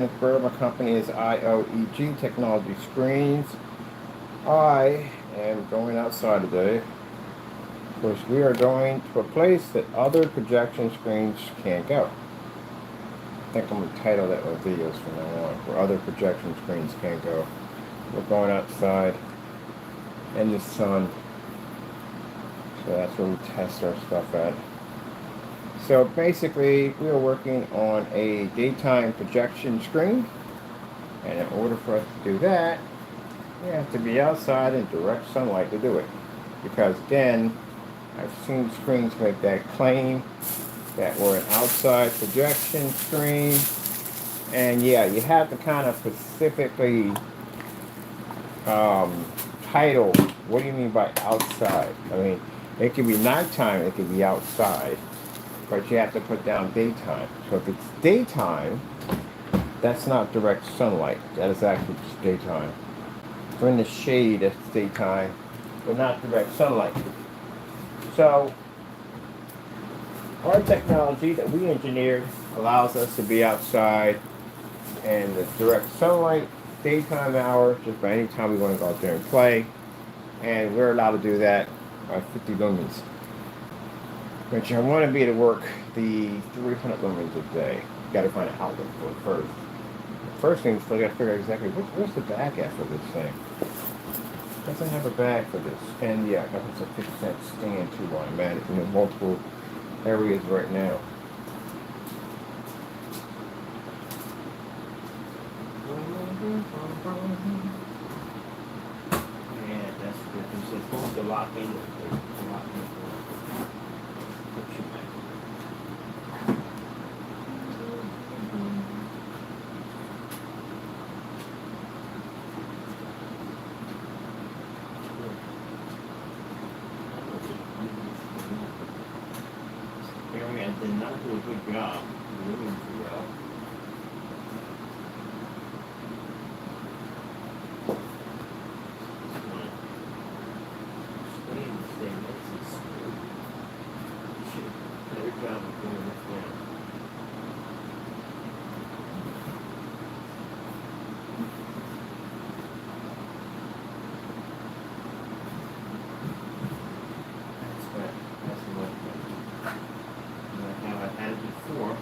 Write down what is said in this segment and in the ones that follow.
My company is IOEG Technology Screens. I am going outside today. Of course, we are going to a place that other projection screens can't go. I think I'm going to title that with videos from now on, where other projection screens can't go. We're going outside in the sun. So that's where we test our stuff at. So basically, we are working on a daytime projection screen. And in order for us to do that, we have to be outside in direct sunlight to do it. Because again, I've seen screens make that claim that we're an outside projection screen. And yeah, you have to kind of specifically title, what do you mean by outside? I mean, it could be nighttime, it could be outside. But you have to put down daytime. So if it's daytime, that's not direct sunlight. That is actually just daytime. If we're in the shade, that's daytime, but not direct sunlight. So our technology that we engineered allows us to be outside in the direct sunlight, daytime hours, just about any time we want to go out there and play. And we're allowed to do that by 50 lumens. Which I want to be able to work the 300 lumens a day. You got to find an outlet for it first. The first thing is you got to figure out exactly where's the back at for this thing. Doesn't have a bag for this. And yeah, it's a 50-cent stand too automatic in multiple areas right now. Yeah, that's good. It's supposed to lock in. I did not do a good job moving too well. Better job of doing this now. That's what how I had it before.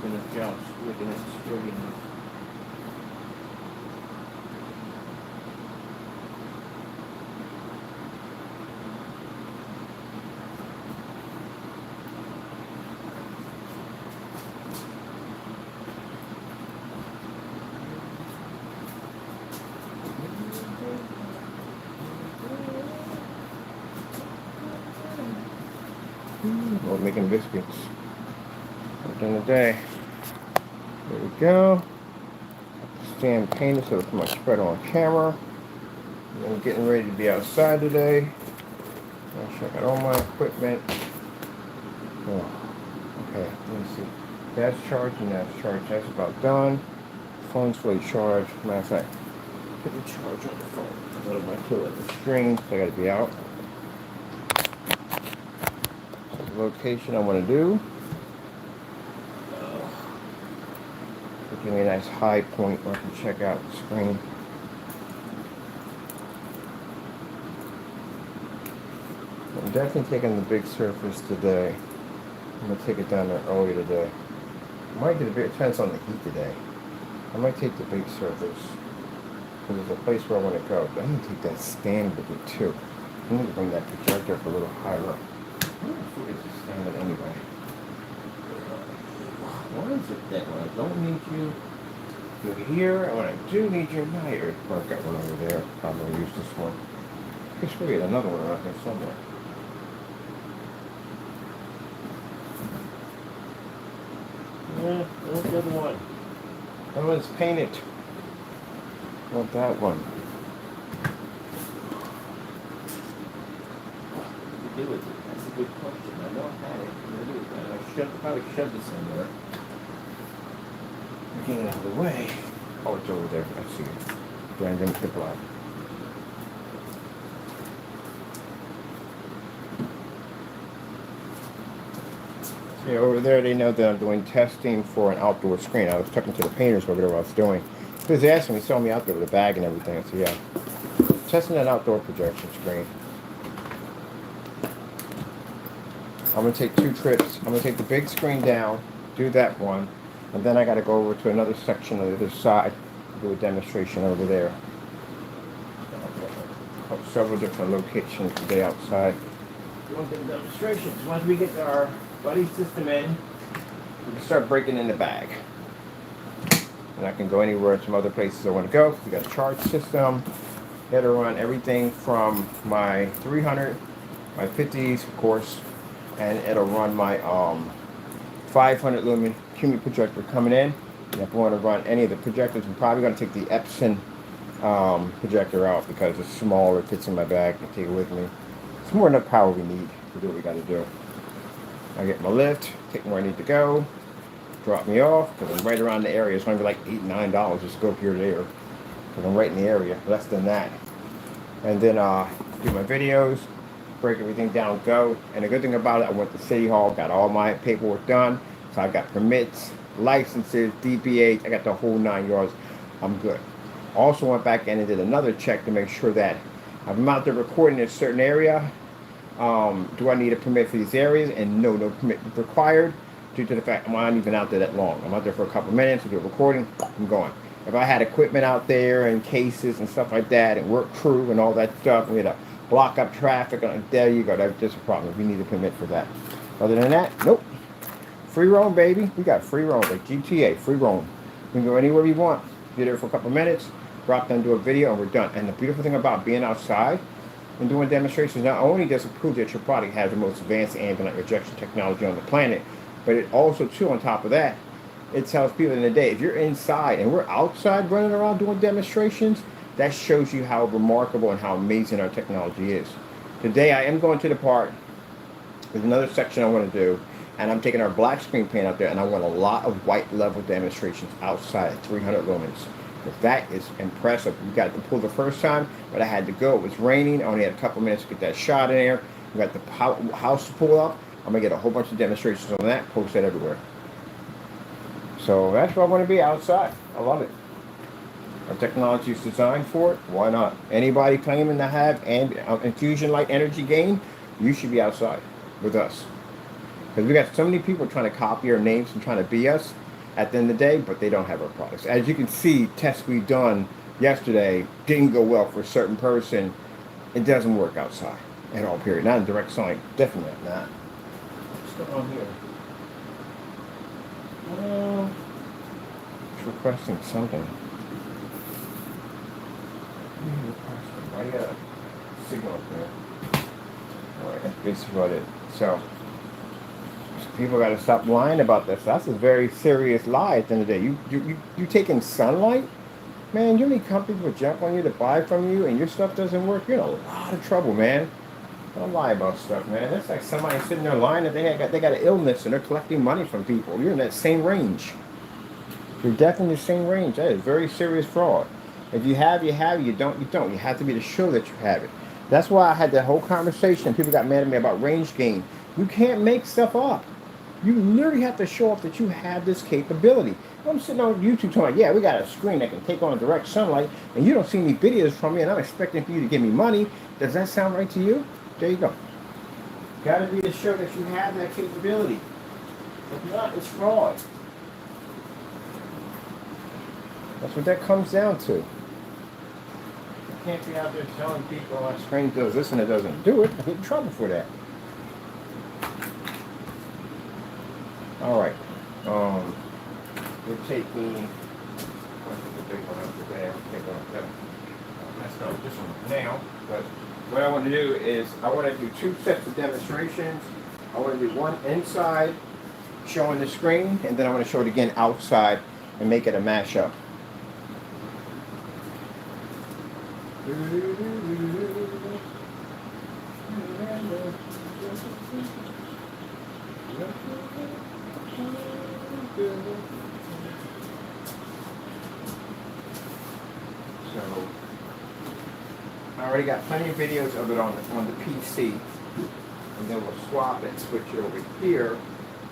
We're going to adjust. We're going to straighten this. We're making biscuits at the end of the day. There we go. Stand painted so it's much better on camera. I'm getting ready to be outside today. I'll check out all my equipment. Oh, okay, let me see. That's charging, that's charged. That's about done. Phone's fully charged. Matter of fact, put the charge on the phone. A little bit to the screen, so I gotta be out. Location I want to do. Give me a nice high point where I can check out the screen. I'm definitely taking the big surface today. I'm going to take it down there early today. I might get a bit, it depends on the heat today. I might take the big surface because there's a place where I want to go. But I need to take that stand with me too. I need to bring that projector up a little higher up. It's a standard anyway. Why is it that when I don't need you, you're here, and when I do need you, now you're... Oh, I've got one over there. Probably use this one. There's probably another one out there somewhere. Yeah, there's the other one. That one's painted. I want that one. What do you do with it? That's a good question. I know I had it. I probably shoved this in there. Get it out of the way. Oh, it's over there. I see it. Brandon Kiplot. Yeah, over there they know that I'm doing testing for an outdoor screen. I was talking to the painters over there what I was doing. He was asking me, saw me out there with a bag and everything. So yeah, testing an outdoor projection screen. I'm gonna take 2 trips. I'm gonna take the big screen down, do that one, and then I gotta go over to another section on the other side, do a demonstration over there. Several different locations today outside. Doing some demonstrations. Once we get our buddy system in, we can start breaking in the bag. And I can go anywhere, some other places I want to go. We got a charge system. Got to run everything from my 300, my 50s, of course, and it'll run my 500 lumen cubic projector coming in. And if I want to run any of the projectors, I'm probably going to take the Epson projector out because it's smaller, it fits in my bag, I can take it with me. It's more than enough power we need to do what we got to do. I get my lift, take me where I need to go, drop me off, because I'm right around the area. It's going to be like $8, $9 just to go here to there, because I'm right in the area, less than that. And then do my videos, break everything down, go. And the good thing about it, I went to City Hall, got all my paperwork done, so I got permits, licenses, DPH, I got the whole 9 yards. I'm good. Also went back in and did another check to make sure that if I'm out there recording in a certain area, do I need a permit for these areas? And no permit required due to the fact I'm not even out there that long. I'm out there for a couple minutes, we do a recording, I'm going. If I had equipment out there and cases and stuff like that and work crew and all that stuff, we had to block up traffic, there you go, that's just a problem. We need a permit for that. Other than that, nope. Free roam, baby. We got free roam, like GTA, free roam. We can go anywhere we want. Be there for a couple minutes, drop down, do a video, and we're done. And the beautiful thing about being outside and doing demonstrations, not only does it prove that your product has the most advanced ambient rejection technology on the planet, but it also, too, on top of that, it tells people in the day, if you're inside and we're outside running around doing demonstrations, that shows you how remarkable and how amazing our technology is. Today, I am going to the park. There's another section I want to do, and I'm taking our black screen paint out there, and I want a lot of white level demonstrations outside at 300 lumens. That is impressive. We got the pool the first time, but I had to go. It was raining. I only had a couple minutes to get that shot in there. We got the house to pull up. I'm going to get a whole bunch of demonstrations on that, post that everywhere. So that's what I want to be, outside. I love it. Our technology is designed for it. Why not? Anybody claiming to have infusion light energy gain, you should be outside with us. Because we got so many people trying to copy our names and trying to be us at the end of the day, but they don't have our products. As you can see, tests we've done yesterday didn't go well for a certain person. It doesn't work outside at all, period. Not in direct sunlight. Definitely not. What's going on here? It's requesting something. Why you got a signal up there? Alright, that's basically what it is. So, people got to stop lying about this. That's a very serious lie at the end of the day. You taking sunlight? Man, you need companies will jump on you to buy from you and your stuff doesn't work. You're in a lot of trouble, man. Don't lie about stuff, man. That's like somebody sitting there lying that they got an illness and they're collecting money from people. You're in that same range. You're definitely in the same range. That is very serious fraud. If you have, you have. You don't, you don't. You have to be to show that you have it. That's why I had that whole conversation. People got mad at me about range gain. You can't make stuff up. You literally have to show off that you have this capability. I'm sitting on YouTube talking, yeah, we got a screen that can take on direct sunlight, and you don't see any videos from me, and I'm expecting for you to give me money. Does that sound right to you? There you go. Got to be to show that you have that capability. If not, it's fraud. That's what that comes down to. You can't be out there telling people our screen does this and it doesn't do it. I get in trouble for that. All right. We're taking. The big one up there. That's not this one now. But what I want to do is I want to do 2 sets of demonstrations. I want to do one inside, showing the screen, and then I want to show it again outside and make it a mashup. So I already got plenty of videos of it on the PC, and then we'll swap it, switch it over here,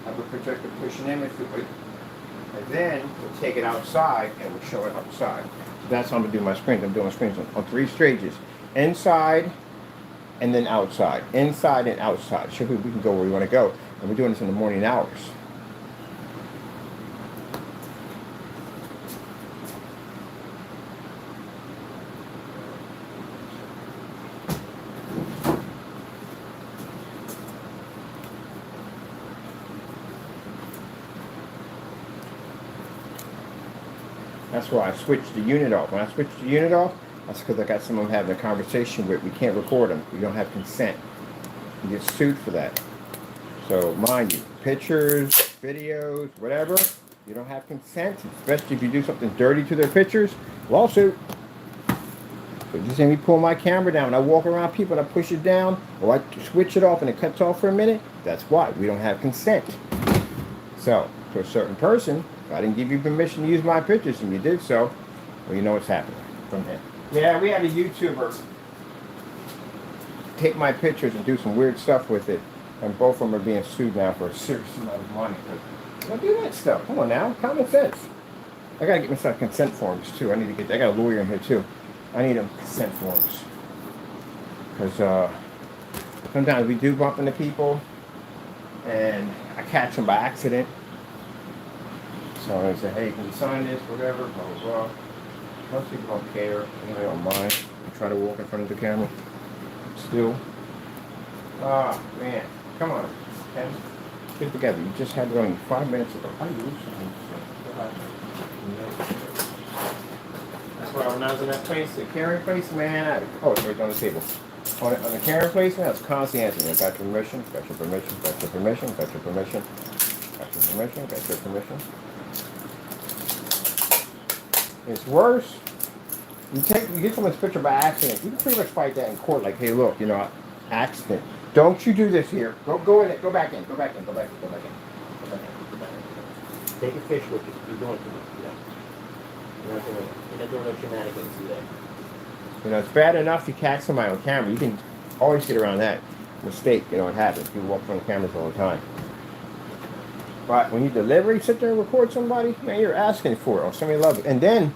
have a projector push an image to it, and then we'll take it outside and we'll show it outside. So that's how I'm gonna do my screens. I'm doing screens on 3 stages: inside and then outside, inside and outside. Sure, we can go where we want to go, and we're doing this in the morning hours. That's why I switched the unit off. When I switched the unit off, that's because I got someone having a conversation with. We can't record them. We don't have consent. You get sued for that. So mind you, pictures, videos, whatever, you don't have consent, especially if you do something dirty to their pictures, lawsuit. So you see me pull my camera down, and I walk around people and I push it down, or I switch it off and it cuts off for a minute, that's why. We don't have consent. So, to a certain person, if I didn't give you permission to use my pictures and you did so, well, you know what's happening from there. Yeah, we had a YouTuber take my pictures and do some weird stuff with it, and both of them are being sued now for a serious amount of money. Don't do that stuff. Come on now, common sense. I gotta get myself consent forms too. I got a lawyer in here too. I need them consent forms. Because sometimes we do bump into people and I catch them by accident. So I say, hey, can you sign this, whatever, blah, blah, blah. Most people don't care, they don't mind. I try to walk in front of the camera. Still. Ah, man. Come on. Okay. Get together. You just had it on you 5 minutes ago. How do you lose something? That's why when I was in that place, the carrying place, man, it's right on the table. On the carrying place, man, I was constantly answering. I got your permission, got your permission, got your permission, got your permission, got your permission, got your permission. It's worse. You get someone's picture by accident. You can pretty much fight that in court. Like, hey, look, accident. Don't you do this here. Go in it. Go back in. Go back in. Go back in. Go back in. Go back in. Go back in. Take a fish with you. You're doing too much. You're not doing no shenanigans today. It's bad enough you catch somebody on camera. You can always get around that mistake. It happens. People walk on cameras all the time. But when you deliver, you sit there and record somebody, man, you're asking for it. Or somebody loves it. And then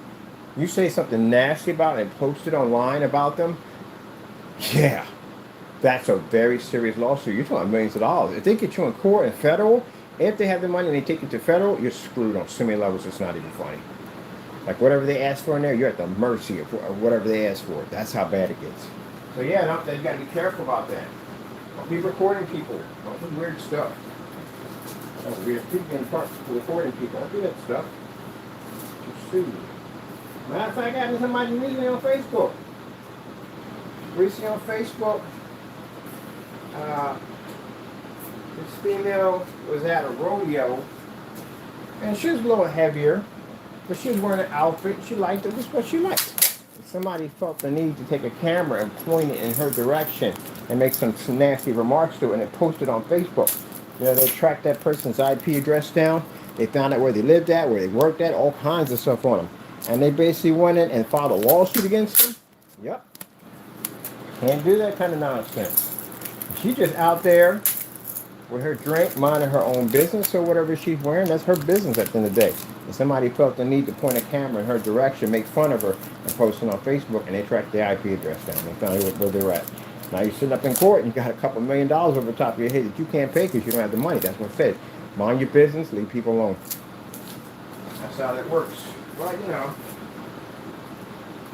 you say something nasty about it and post it online about them. Yeah, that's a very serious lawsuit. You're talking millions of dollars. If they get you in court and federal, if they have the money and they take it to federal, you're screwed on so many levels. It's not even funny. Like whatever they ask for in there, you're at the mercy of whatever they ask for. That's how bad it gets. So yeah, you got to be careful about that. Don't be recording people. Don't do weird stuff. We're recording people. Don't do that stuff. You're sued. Matter of fact, I had somebody recently on Facebook. This female was at a rodeo, and she was a little heavier, but she was wearing an outfit. She liked it. This is what she liked. And somebody felt the need to take a camera and point it in her direction and make some nasty remarks to it, and it posted on Facebook. They tracked that person's IP address down. They found out where they lived at, where they worked at, all kinds of stuff on them. And they basically went in and filed a lawsuit against them. Yep. Can't do that kind of nonsense. She just out there with her drink, minding her own business or whatever she's wearing. That's her business at the end of the day. And somebody felt the need to point a camera in her direction, make fun of her, and post it on Facebook, and they tracked the IP address down. They found out where they're at. Now you're sitting up in court and you got a couple $1 million over the top of your head that you can't pay because you don't have the money. That's what it says. Mind your business, leave people alone. That's how that works. But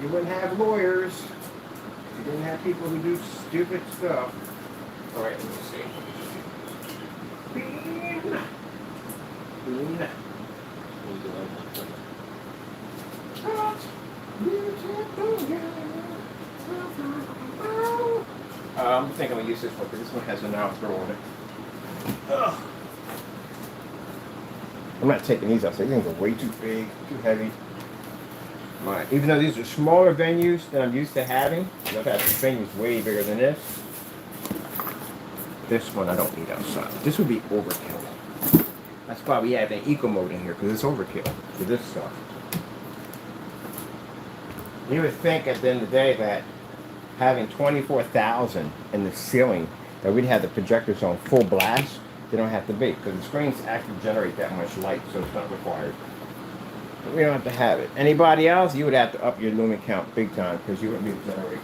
you wouldn't have lawyers. You didn't have people who do stupid stuff. All right, let me see. Bean. I think I'm going to use this one because this one has an outthrow on it. Ugh. I'm not taking these out. These things are way too big, too heavy. Even though these are smaller venues than I'm used to having, I've had venues way bigger than this. This one I don't need outside. This would be overkill. That's why we have an eco mode in here, because it's overkill for this stuff. You would think at the end of the day that having 24,000 in the ceiling, that we'd have the projectors on full blast, they don't have to be, because the screens actually generate that much light, so it's not required. But we don't have to have it. Anybody else, you would have to up your lumen count big time, because you wouldn't be able to generate.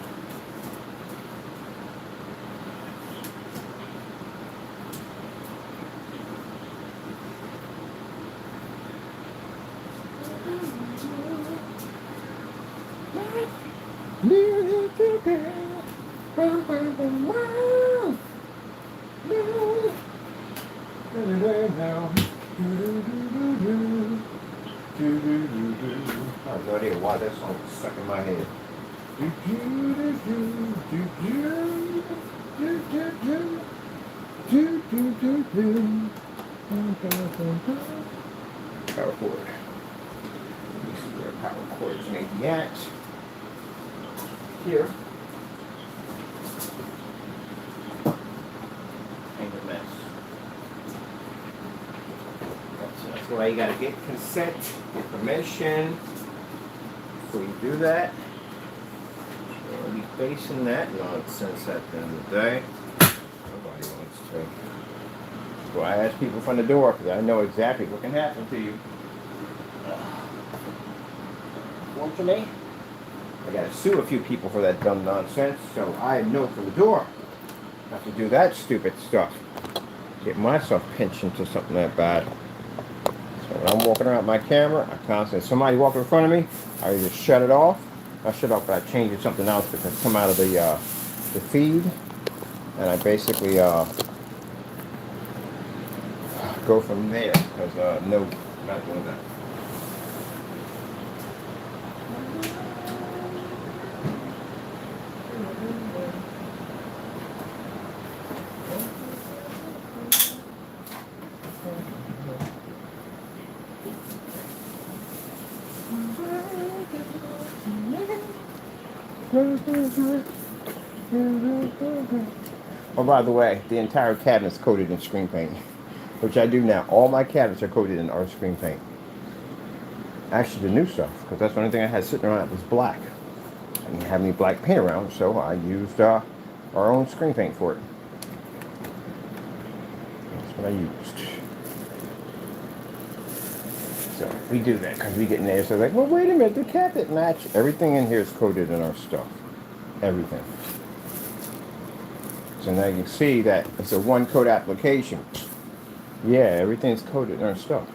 I have no idea why that song is stuck in my head. Power cord. Let me see where power cords may be at. Here. Ain't a mess. That's why you gotta get consent, get permission before you do that. You'll be facing that nonsense at the end of the day. Nobody wants to. That's why I ask people from the door, because I know exactly what can happen to you. Unfortunately, I gotta sue a few people for that dumb nonsense, so I know from the door not to do that stupid stuff. Get myself pinched into something that bad. So when I'm walking around with my camera, I constantly, somebody walking in front of me, I either shut it off, I shut it off, but I change it to something else because it's come out of the feed, and I basically go from there, because no, not doing that. Oh, by the way, the entire cabinet's coated in screen paint, which I do now. All my cabinets are coated in our screen paint. Actually, the new stuff, because that's the only thing I had sitting around was black. I didn't have any black paint around, so I used our own screen paint for it. That's what I used. So we do that because we get in there. So like, well, wait a minute, the cabinet match. Everything in here is coated in our stuff. Everything. So now you can see that it's a one coat application. Yeah, everything's coated in our stuff.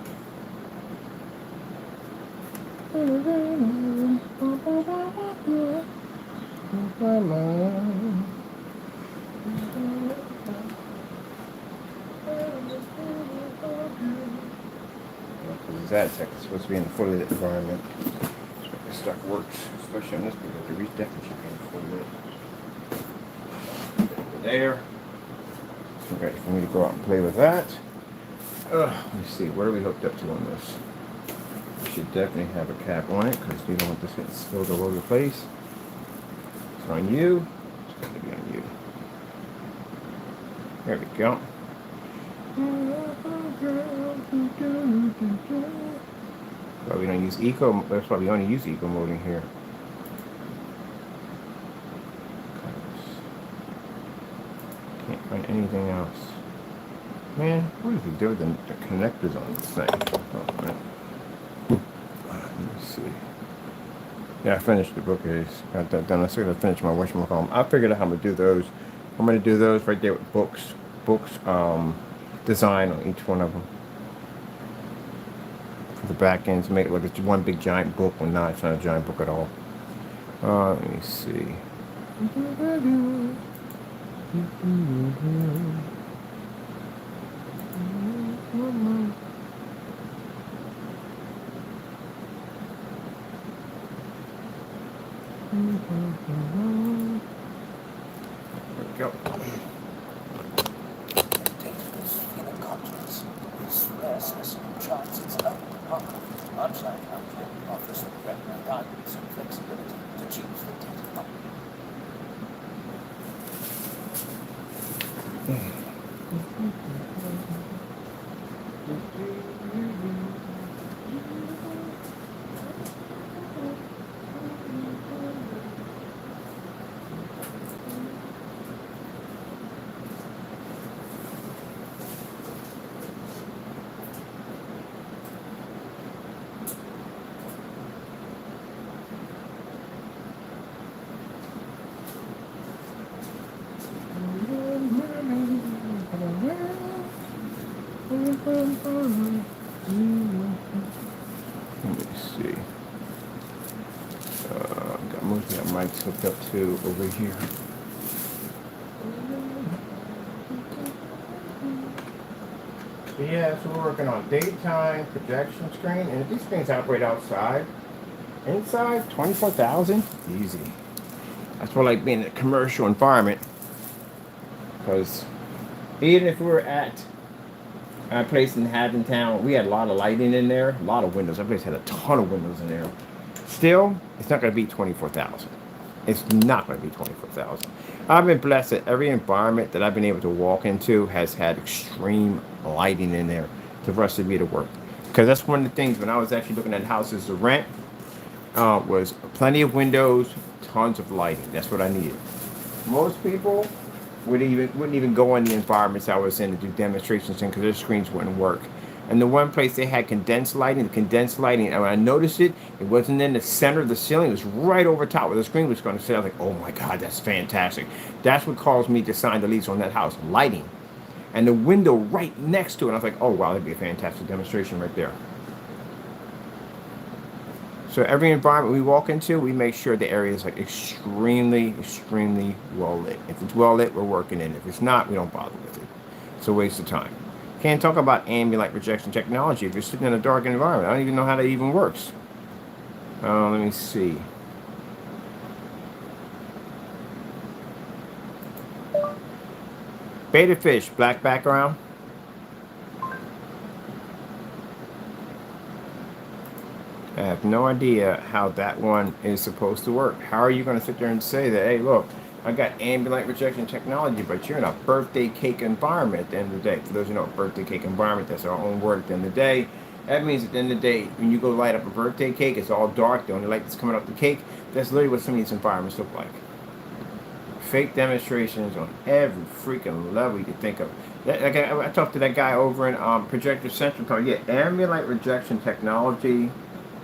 That's supposed to be in the fully lit environment. This stuff works, especially on this because the reach definitely should be in fully lit. There. So ready for me to go out and play with that. Let me see, what are we hooked up to on this? We should definitely have a cap on it because we don't want this getting spilled all over the place. It's on you. It's going to be on you. There we go. Well, we don't use eco. That's why we only use eco mode in here. Can't find anything else. Man, what did we do with the connectors on this thing? Oh, man. Let me see. Yeah, I finished the bookcase. Got that done. I still gotta finish my whatchamacallit. I figured out how I'm gonna do those. I'm gonna do those right there with books. Design on each one of them. For the back ends, make it look like one big giant book when not, it's not a giant book at all. Let me see. There we go. Let me see. Got most of that mics hooked up to over here. So yeah, so we're working on daytime projection screen, and if these screens operate outside, inside 24,000, easy. That's why I like being in a commercial environment, because even if we were at a place in Haddon Town, we had a lot of lighting in there, a lot of windows. That place had a ton of windows in there. Still, it's not going to be 24,000. It's not going to be 24,000. I've been blessed that every environment that I've been able to walk into has had extreme lighting in there for us to be able to work. Because that's one of the things when I was actually looking at houses to rent, was plenty of windows, tons of lighting. That's what I needed. Most people wouldn't even go in the environments I was in to do demonstrations in because their screens wouldn't work. And the one place they had condensed lighting, and when I noticed it, it wasn't in the center of the ceiling. It was right over top where the screen was going to sit. I was like, oh my God, that's fantastic. That's what caused me to sign the lease on that house, lighting. And the window right next to it, I was like, oh wow, that'd be a fantastic demonstration right there. So every environment we walk into, we make sure the area is like extremely, extremely well lit. If it's well lit, we're working in it. If it's not, we don't bother with it. It's a waste of time. Can't talk about ambient light projection technology if you're sitting in a dark environment. I don't even know how that even works. Let me see. Beta fish, black background. I have no idea how that one is supposed to work. How are you going to sit there and say that, hey, look, I got ambient light projection technology, but you're in a birthday cake environment at the end of the day. For those who know, birthday cake environment, that's our own word at the end of the day. That means at the end of the day, when you go light up a birthday cake, it's all dark. The only light that's coming off the cake, that's literally what some of these environments look like. Fake demonstrations on every freaking level you can think of. I talked to that guy over in Projector Central. Yeah, ambient light projection technology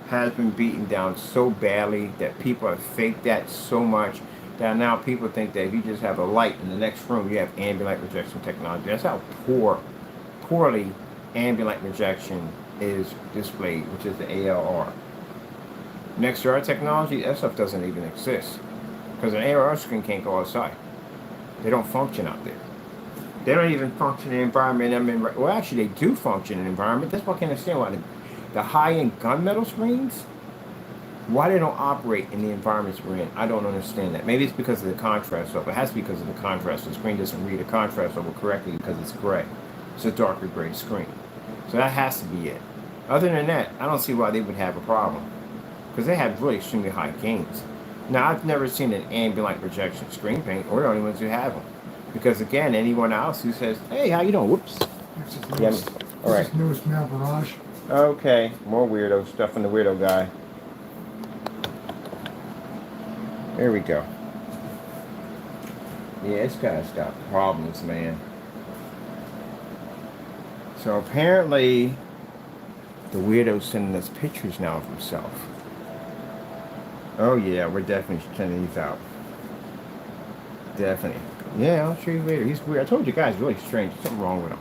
has been beaten down so badly that people have faked that so much that now people think that if you just have a light in the next room, you have ambient light projection technology. That's how poorly ambient light projection is displayed, which is the ALR. Next to our technology, that stuff doesn't even exist. Because an ALR screen can't go outside. They don't function out there. They don't even function in the environment I'm in. Well, actually, they do function in the environment. That's why I can't understand why the high-end gunmetal screens, why they don't operate in the environments we're in. I don't understand that. Maybe it's because of the contrast level. It has to be because of the contrast. The screen doesn't read the contrast level correctly because it's gray. It's a darker gray screen. So that has to be it. Other than that, I don't see why they would have a problem. Because they have really extremely high gains. Now, I've never seen an ambient light projection screen paint. We're the only ones who have them. Because again, anyone else who says, hey, how you doing? Whoops. This is newest Mail Barrage. Okay, more weirdo stuff from the weirdo guy. There we go. Yeah, it's got problems, man. So apparently, the weirdo's sending us pictures now of himself. Oh yeah, we're definitely sending these out. Definitely. Yeah, I'll show you later. He's weird. I told you guys, really strange. There's something wrong with him.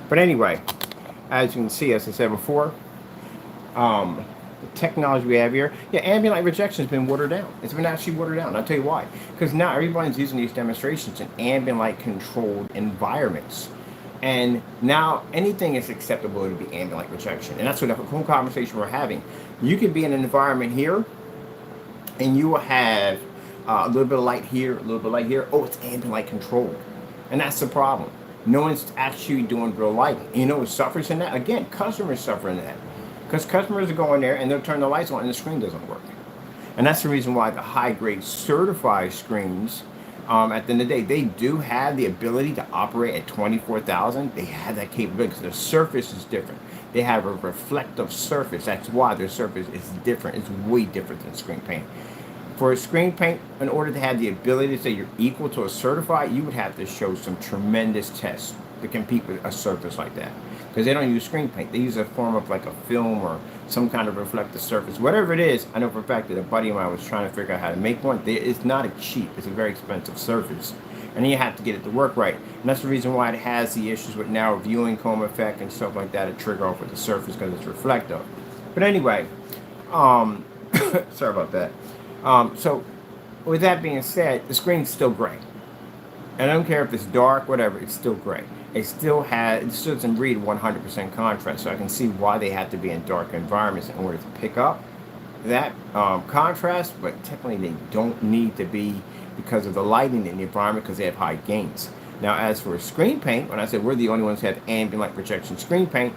But anyway, as you can see, as I said before, the technology we have here, yeah, ambient light projection has been watered down. It's been actually watered down. I'll tell you why. Because now everybody's using these demonstrations in ambient light controlled environments. And now anything is acceptable to be ambient light projection. And that's what the whole conversation we're having. You could be in an environment here, and you will have a little bit of light here, a little bit of light here. Oh, it's ambient light controlled. And that's the problem. No one's actually doing real lighting. You know what suffers in that? Again, customers suffer in that. Because customers are going there and they'll turn the lights on and the screen doesn't work. And that's the reason why the high-grade certified screens, at the end of the day, they do have the ability to operate at 24,000. They have that capability because their surface is different. They have a reflective surface. That's why their surface is different. It's way different than screen paint. For a screen paint, in order to have the ability to say you're equal to a certified, you would have to show some tremendous tests to compete with a surface like that. Because they don't use screen paint. They use a form of like a film or some kind of reflective surface. Whatever it is, I know for a fact that a buddy of mine was trying to figure out how to make one. It's not a cheap, it's a very expensive surface. And then you have to get it to work right. And that's the reason why it has the issues with narrow viewing coma effect and stuff like that to trigger off with the surface because it's reflective. But anyway, um, sorry about that. So with that being said, the screen's still gray. And I don't care if it's dark, whatever, it's still gray. It still doesn't read 100% contrast. So I can see why they have to be in dark environments in order to pick up that contrast, but technically they don't need to be because of the lighting in the environment because they have high gains. Now, as for screen paint, when I said we're the only ones who have ambient light projection screen paint,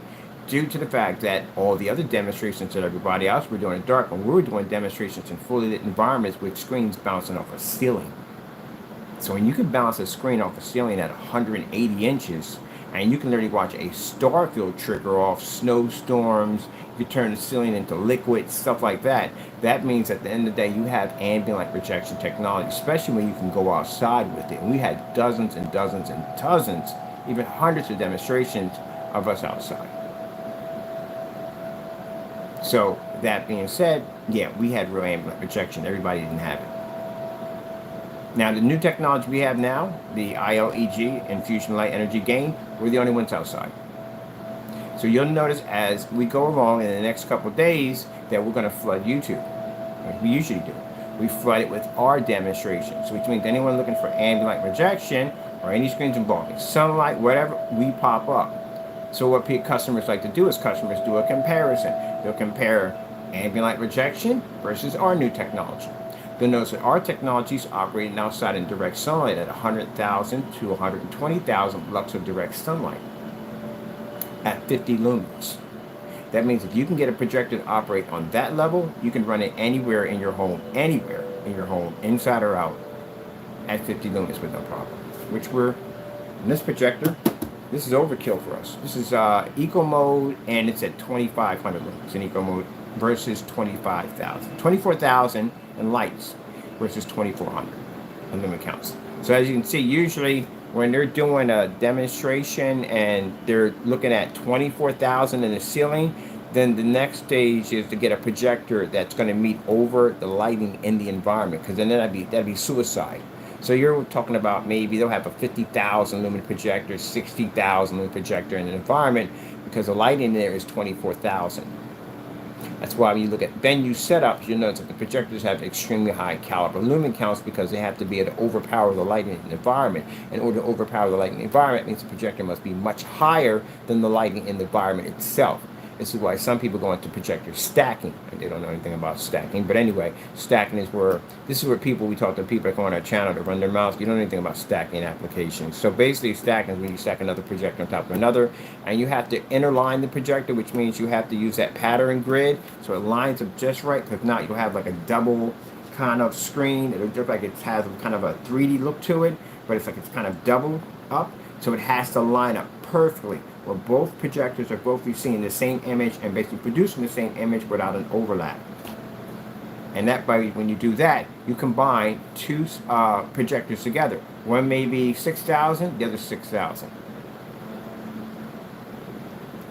due to the fact that all the other demonstrations that everybody else were doing in dark, and we were doing demonstrations in fully lit environments with screens bouncing off a ceiling. So when you can bounce a screen off a ceiling at 180 inches, and you can literally watch a star field trigger off snowstorms, you can turn the ceiling into liquid, stuff like that. That means at the end of the day, you have ambient light projection technology, especially when you can go outside with it. And we had dozens and dozens and dozens, even hundreds of demonstrations of us outside. So that being said, yeah, we had real ambient light projection. Everybody didn't have it. Now, the new technology we have now, the ILEG, infusion light energy gain, we're the only ones outside. So you'll notice as we go along in the next couple of days that we're going to flood YouTube, like we usually do. We flood it with our demonstrations, which means anyone looking for ambient light projection or any screens involving sunlight, whatever, we pop up. So what customers like to do is customers do a comparison. They'll compare ambient light projection versus our new technology. You'll notice that our technology is operating outside in direct sunlight at 100,000 to 120,000 lux of direct sunlight at 50 lumens. That means if you can get a projector to operate on that level, you can run it anywhere in your home, inside or out, at 50 lumens with no problem. Which in this projector, this is overkill for us. This is eco mode, and it's at 2,500 lumens in eco mode versus 25,000. 24,000 in lights versus 2,400 in lumen counts. So as you can see, usually when they're doing a demonstration and they're looking at 24,000 in the ceiling, then the next stage is to get a projector that's going to meet over the lighting in the environment, because then that'd be suicide. So you're talking about maybe they'll have a 50,000 lumen projector, 60,000 lumen projector in an environment because the lighting there is 24,000. That's why when you look at venue setups, you'll notice that the projectors have extremely high caliber lumen counts because they have to be able to overpower the lighting in the environment. In order to overpower the lighting in the environment, it means the projector must be much higher than the lighting in the environment itself. This is why some people go into projector stacking, and they don't know anything about stacking. But anyway, stacking is where we talk to people that go on our channel to run their mouths. You don't know anything about stacking applications. So basically, stacking is when you stack another projector on top of another, and you have to interline the projector, which means you have to use that pattern grid so it lines up just right. Because if not, you'll have like a double kind of screen. It'll look like it has kind of a 3D look to it, but it's like it's kind of double up. So it has to line up perfectly, where both projectors are both seeing the same image and basically producing the same image without an overlap. And that when you do that, you combine two projectors together. One may be 6,000, the other 6,000.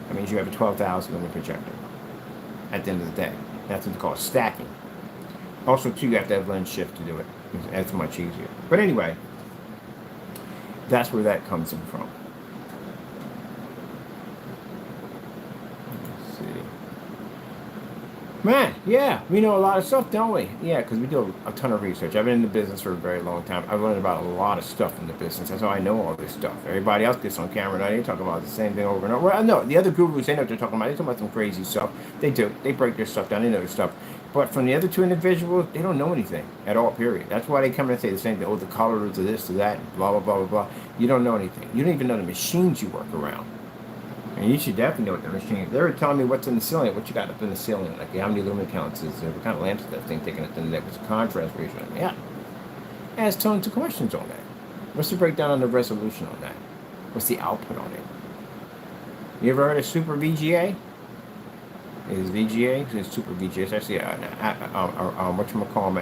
That means you have a 12,000 lumen projector at the end of the day. That's what's called stacking. Also, too, you have to have lens shift to do it. It's much easier. But anyway, that's where that comes in from. Man, yeah, we know a lot of stuff, don't we? Yeah, because we do a ton of research. I've been in the business for a very long time. I've learned about a lot of stuff in the business. That's how I know all this stuff. Everybody else gets on camera now, they talk about the same thing over and over. Well, no, the other gurus, they know what they're talking about. They talk about some crazy stuff. They do. They break their stuff down. They know their stuff. But from the other two individuals, they don't know anything at all, period. That's why they come and say the same thing. Oh, the colors of this, to that, blah, blah, blah, blah, blah. You don't know anything. You don't even know the machines you work around. And you should definitely know what the machine. They were telling me what's in the ceiling, what you got up in the ceiling, like how many lumen counts is there, what kind of lamps is that thing taking up in there, what's the contrast ratio? Yeah. Ask tons of questions on that. What's the breakdown on the resolution on that? What's the output on it? You ever heard of Super VGA? Is VGA? It's Super VGA. It's actually an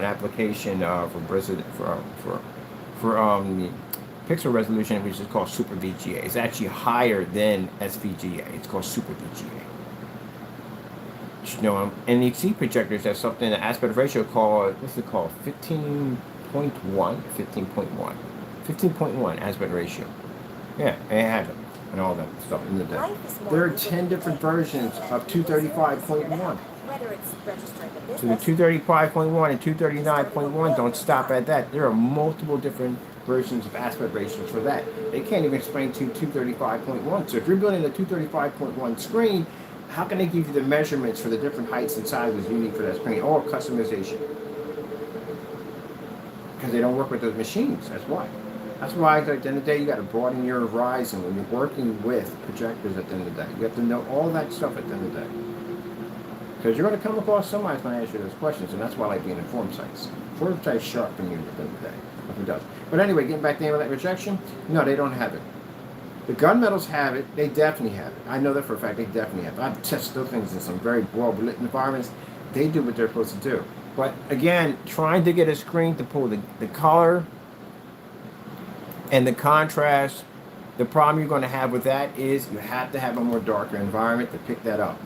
application for pixel resolution, which is called Super VGA. It's actually higher than SVGA. It's called Super VGA. You know, NEC projectors have something, an aspect ratio called, what's it called? 15.1. 15.1. 15.1 aspect ratio. Yeah, and it has it and all that stuff in the day. There are 10 different versions of 235.1. So the 235.1 and 239.1 don't stop at that. There are multiple different versions of aspect ratios for that. They can't even explain to 235.1. So if you're building a 235.1 screen, how can they give you the measurements for the different heights and sizes you need for that screen or customization? Because they don't work with those machines. That's why. That's why at the end of the day, you got to broaden your horizon when you're working with projectors at the end of the day. You have to know all that stuff at the end of the day. Because you're going to come across somebody who's going to ask you those questions, and that's why I like being in forum sites. Forum sites sharpen you at the end of the day. Nothing does. But anyway, getting back to the name of that projection, no, they don't have it. The gunmetals have it. They definitely have it. I know that for a fact. They definitely have it. I've tested those things in some very well-lit environments. They do what they're supposed to do. But again, trying to get a screen to pull the color and the contrast, the problem you're going to have with that is you have to have a more darker environment to pick that up.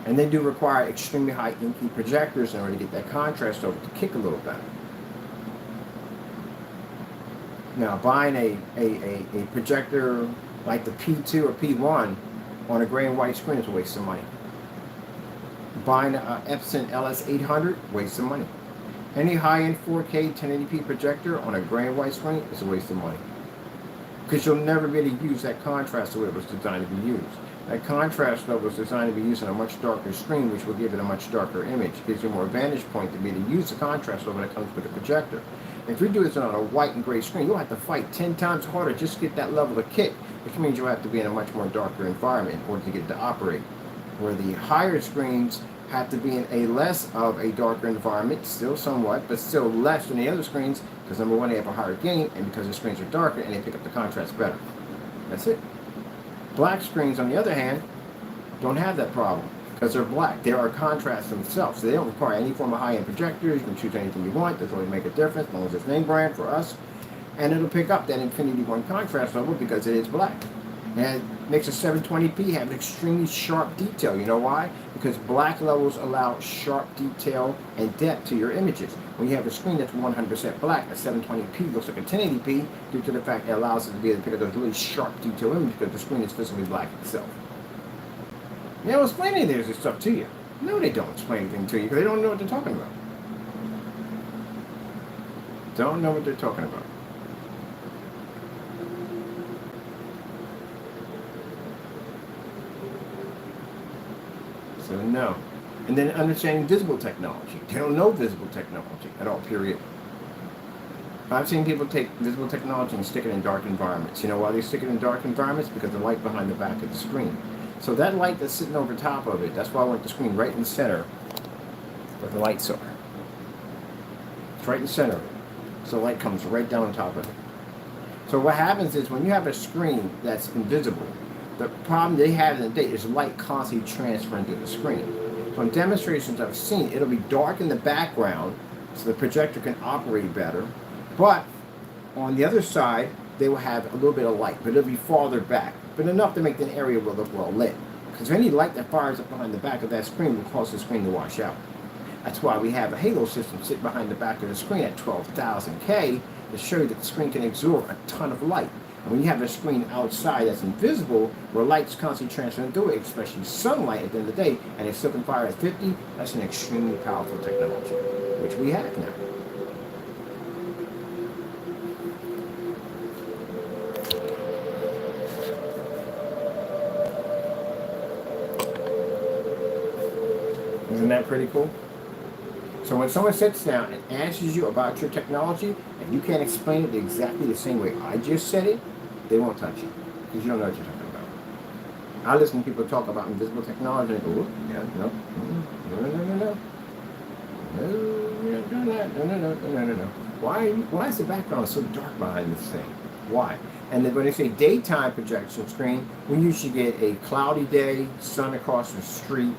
And they do require extremely high in-key projectors in order to get that contrast over to kick a little better. Now, buying a projector like the P2 or P1 on a gray and white screen is a waste of money. Buying an Epson LS800, waste of money. Any high-end 4K 1080p projector on a gray and white screen is a waste of money. Because you'll never be able to use that contrast the way it was designed to be used. That contrast level was designed to be used on a much darker screen, which will give it a much darker image. It gives you a more vantage point to be able to use the contrast level that comes with the projector. If you do this on a white and gray screen, you'll have to fight 10 times harder just to get that level of kick, which means you'll have to be in a much more darker environment in order to get it to operate. Where the higher screens have to be in a less of a darker environment, still somewhat, but still less than the other screens, because number one, they have a higher gain, and because the screens are darker and they pick up the contrast better. That's it. Black screens, on the other hand, don't have that problem because they're black. They are contrast themselves, so they don't require any form of high-end projectors. You can choose anything you want. Doesn't really make a difference as long as it's name brand for us, and it'll pick up that Infinity 1 contrast level because it is black. And it makes a 720p have an extremely sharp detail. You know why? Because black levels allow sharp detail and depth to your images. When you have a screen that's 100% black, a 720p looks like a 1080p due to the fact it allows it to be able to pick up those really sharp detail images because the screen is physically black itself. They don't explain any of this stuff to you. No, they don't explain anything to you because they don't know what they're talking about. Don't know what they're talking about. So no. And then understanding visible technology. They don't know visible technology at all, period. I've seen people take visible technology and stick it in dark environments. You know why they stick it in dark environments? Because the light behind the back of the screen. So that light that's sitting over top of it, that's why I want the screen right in the center where the lights are. It's right in the center. So the light comes right down on top of it. So what happens is when you have a screen that's invisible, the problem they have in the day is light constantly transferring to the screen. So in demonstrations I've seen, it'll be dark in the background so the projector can operate better. But on the other side, they will have a little bit of light, but it'll be farther back, but enough to make the area will look well lit. Because any light that fires up behind the back of that screen will cause the screen to wash out. That's why we have a halo system sit behind the back of the screen at 12,000K to show you that the screen can absorb a ton of light. And when you have a screen outside that's invisible, where light's constantly transferring through it, especially sunlight at the end of the day, and it's still can fire at 50, that's an extremely powerful technology, which we have now. Isn't that pretty cool? So when someone sits down and asks you about your technology, and you can't explain it exactly the same way I just said it, they won't touch you, because you don't know what you're talking about. I listen to people talk about invisible technology, and I go, oh, yeah, no, you're not doing that, no. Why is the background so dark behind this thing? Why? And then when they say daytime projection screen, we usually get a cloudy day, sun across the street,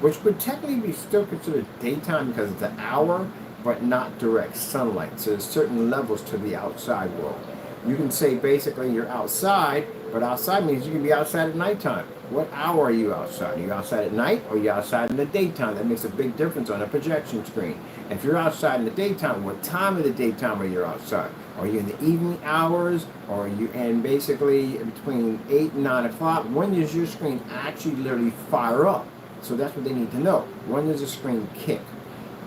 which would technically be still considered daytime because of the hour, but not direct sunlight. So there's certain levels to the outside world. You can say basically you're outside, but outside means you can be outside at nighttime. What hour are you outside? Are you outside at night or are you outside in the daytime? That makes a big difference on a projection screen. If you're outside in the daytime, what time of the daytime are you outside? Are you in the evening hours? Or are you in basically between 8 and 9 o'clock? When does your screen actually literally fire up? So that's what they need to know. When does the screen kick?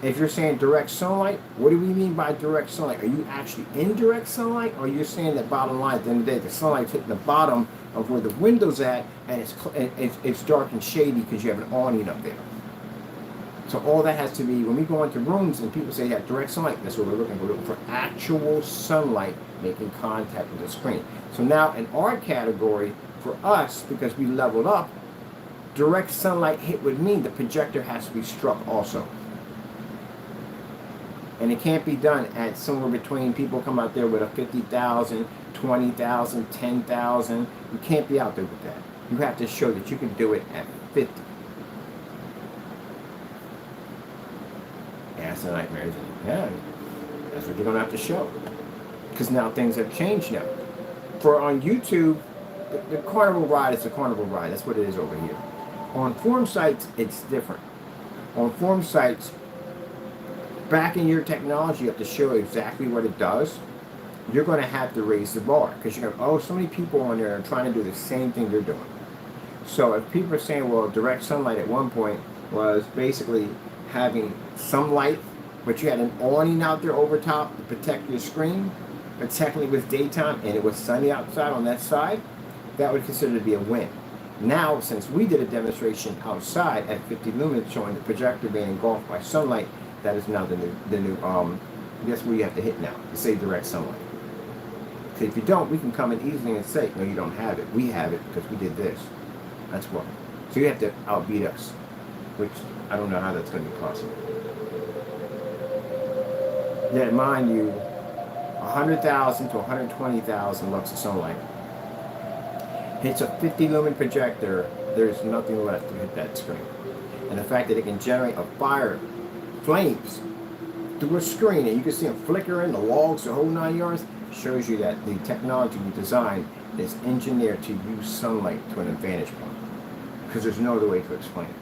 If you're saying direct sunlight, what do we mean by direct sunlight? Are you actually in direct sunlight? Or are you saying that bottom line, at the end of the day, the sunlight's hitting the bottom of where the window's at, and it's dark and shady because you have an awning up there? So all that has to be, when we go into rooms and people say that direct sunlight, that's what we're looking for. We're looking for actual sunlight making contact with the screen. So now in our category, for us, because we leveled up, direct sunlight hit would mean the projector has to be struck also. And it can't be done at somewhere between, people come out there with a 50,000, 20,000, 10,000. You can't be out there with that. You have to show that you can do it at 50. Yeah, that's a nightmare, isn't it? Yeah, that's what you're going to have to show. Because now things have changed now. For on YouTube, the carnival ride is a carnival ride. That's what it is over here. On forum sites, it's different. On forum sites, back in your technology, you have to show exactly what it does. You're going to have to raise the bar. Because you're going to, oh, so many people on there are trying to do the same thing you're doing. So if people are saying, well, direct sunlight at one point was basically having some light, but you had an awning out there over top to protect your screen, but technically it was daytime and it was sunny outside on that side, that would consider to be a win. Now, since we did a demonstration outside at 50 lumens showing the projector being engulfed by sunlight, that is now the new guess where you have to hit now to say direct sunlight. So if you don't, we can come in easily and say, no, you don't have it. We have it because we did this. That's what. So you have to outbeat us, which I don't know how that's going to be possible. Yet, mind you, 100,000 to 120,000 lux of sunlight hits a 50 lumen projector, there's nothing left to hit that screen. And the fact that it can generate a fire, flames, through a screen, and you can see them flickering, the logs, the whole 9 yards, shows you that the technology we designed is engineered to use sunlight to an advantage point. Because there's no other way to explain it.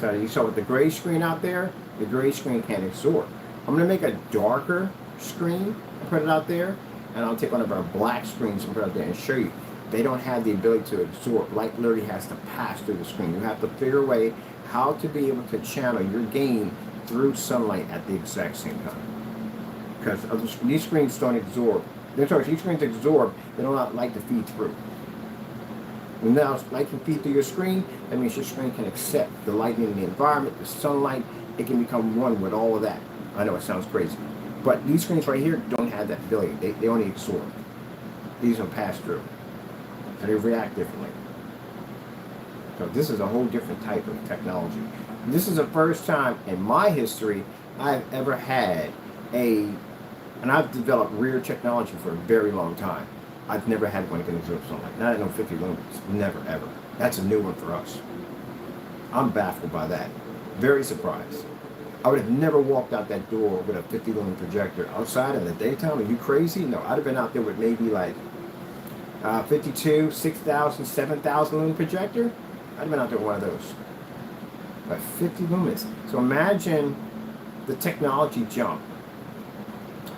So you saw with the gray screen out there, the gray screen can't absorb. I'm going to make a darker screen and put it out there, and I'll take one of our black screens and put it out there and show you. They don't have the ability to absorb. Light literally has to pass through the screen. You have to figure a way how to be able to channel your gain through sunlight at the exact same time. Because these screens don't absorb. These screens absorb, they don't allow light to feed through. When now light can feed through your screen, that means your screen can accept the lighting in the environment, the sunlight. It can become one with all of that. I know it sounds crazy. But these screens right here don't have that ability. They only absorb. These don't pass through. So they react differently. So this is a whole different type of technology. This is the first time in my history I've ever had and I've developed rear technology for a very long time. I've never had one that can absorb sunlight. Not at no 50 lumens. Never, ever. That's a new one for us. I'm baffled by that. Very surprised. I would have never walked out that door with a 50 lumen projector outside in the daytime. Are you crazy? No, I'd have been out there with maybe like 52, 6,000, 7,000 lumen projector. I'd have been out there with one of those. But 50 lumens. So imagine the technology jump.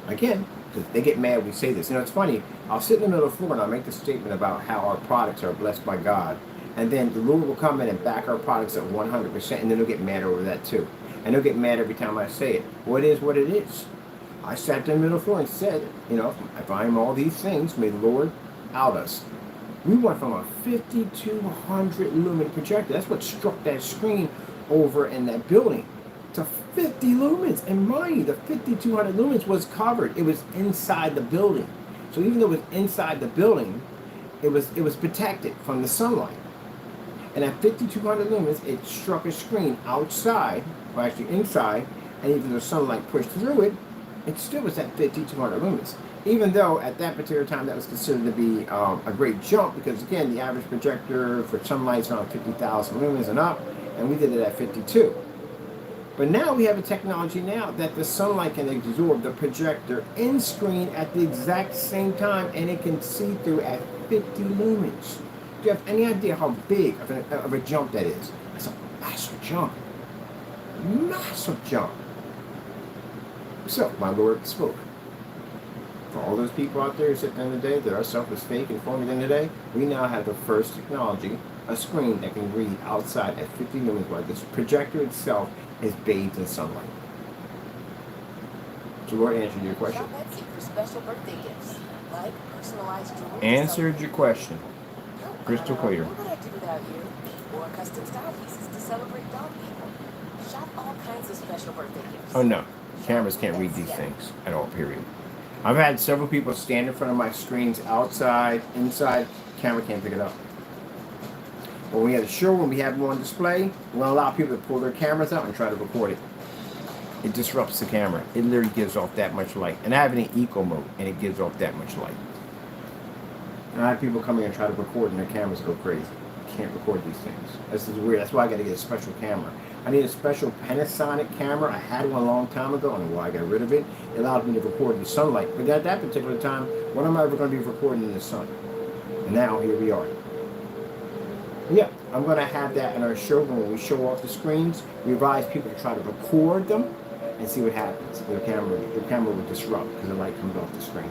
Again, because they get mad when we say this. You know, it's funny. I'll sit in the middle of the floor and I'll make the statement about how our products are blessed by God. And then the Lord will come in and back our products at 100%, and then they'll get mad over that too. And they'll get mad every time I say it. Well, it is what it is. I sat in the middle of the floor and said, you know, if I am all these things, may the Lord out us. We went from a 5,200 lumen projector. That's what struck that screen over in that building. To 50 lumens. And mind you, the 5,200 lumens was covered. It was inside the building. So even though it was inside the building, it was protected from the sunlight. And at 5,200 lumens, it struck a screen outside, or actually inside, and even though the sunlight pushed through it, it still was at 5,200 lumens. Even though at that particular time that was considered to be a great jump, because again, the average projector for sunlight is around 50,000 lumens and up, and we did it at 52. But now we have a technology now that the sunlight can absorb the projector in screen at the exact same time, and it can see through at 50 lumens. Do you have any idea how big of a jump that is? That's a massive junk. Massive junk. So, my Lord spoke. For all those people out there who said at the end of the day that our stuff was fake and phony at the end of the day, we now have the first technology, a screen that can read outside at 50 lumens while this projector itself is bathed in sunlight. So, Lord answered your question. Shop Etsy for special birthday gifts, like personalized jewelry. Answered your question. Crystal clear. What would I do without you? Or custom style pieces to celebrate dog people. Shop all kinds of special birthday gifts. Oh no, cameras can't read these things at all, period. I've had several people stand in front of my screens outside, inside, camera can't pick it up. When we have a show, when we have them on display, we'll allow people to pull their cameras out and try to record it. It disrupts the camera. It literally gives off that much light. And I have it in eco mode, and it gives off that much light. And I have people come in and try to record, and their cameras go crazy. Can't record these things. This is weird. That's why I got to get a special camera. I need a special Panasonic camera. I had one a long time ago. I don't know why I got rid of it. It allowed me to record in the sunlight. But at that particular time, when am I ever going to be recording in the sun? And now, here we are. Yeah, I'm going to have that in our showroom when we show off the screens. We advise people to try to record them and see what happens. The camera will disrupt because the light comes off the screen.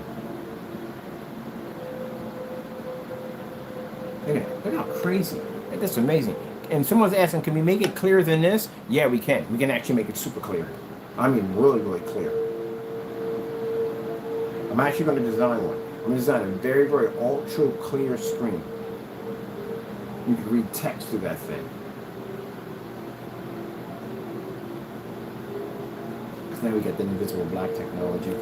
Look how crazy. That's amazing. And someone's asking, can we make it clearer than this? Yeah, we can. We can actually make it super clear. I mean, really, really clear. I'm actually going to design one. I'm going to design a very, very ultra clear screen. You can read text through that thing. So now we get the invisible black technology.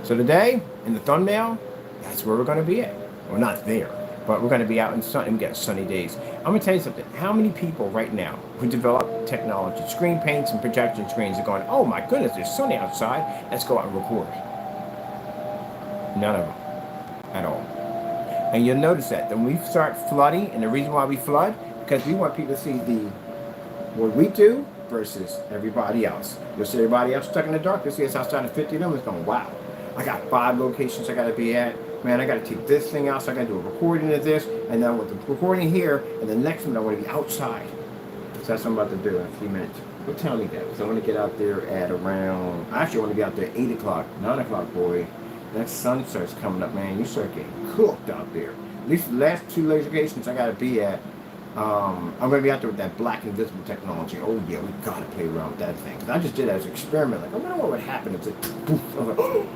So today, in the thumbnail, that's where we're going to be at. We're not there, but we're going to be out in sun and get sunny days. I'm going to tell you something. How many people right now who develop technology, screen paints and projection screens are going, oh my goodness, it's sunny outside. Let's go out and record. None of them at all. And you'll notice that when we start flooding, and the reason why we flood, because we want people to see what we do versus everybody else. You'll see everybody else stuck in the dark. You'll see us outside of 50 numbers going, wow, I got 5 locations I got to be at. Man, I got to take this thing out, so I got to do a recording of this, and then with the recording here, and the next one I want to be outside. So that's what I'm about to do in a few minutes. What time is that? So I want to get out there at around, I actually want to be out there at 8 o'clock, 9 o'clock, boy. That sun starts coming up, man. You start getting cooked out there. At least the last 2 locations I got to be at, I'm going to be out there with that black invisible technology. Oh, yeah, we got to play around with that thing. 'Cause I just did it as an experiment. Like, I wonder what would happen if it, poof. I was like, oh,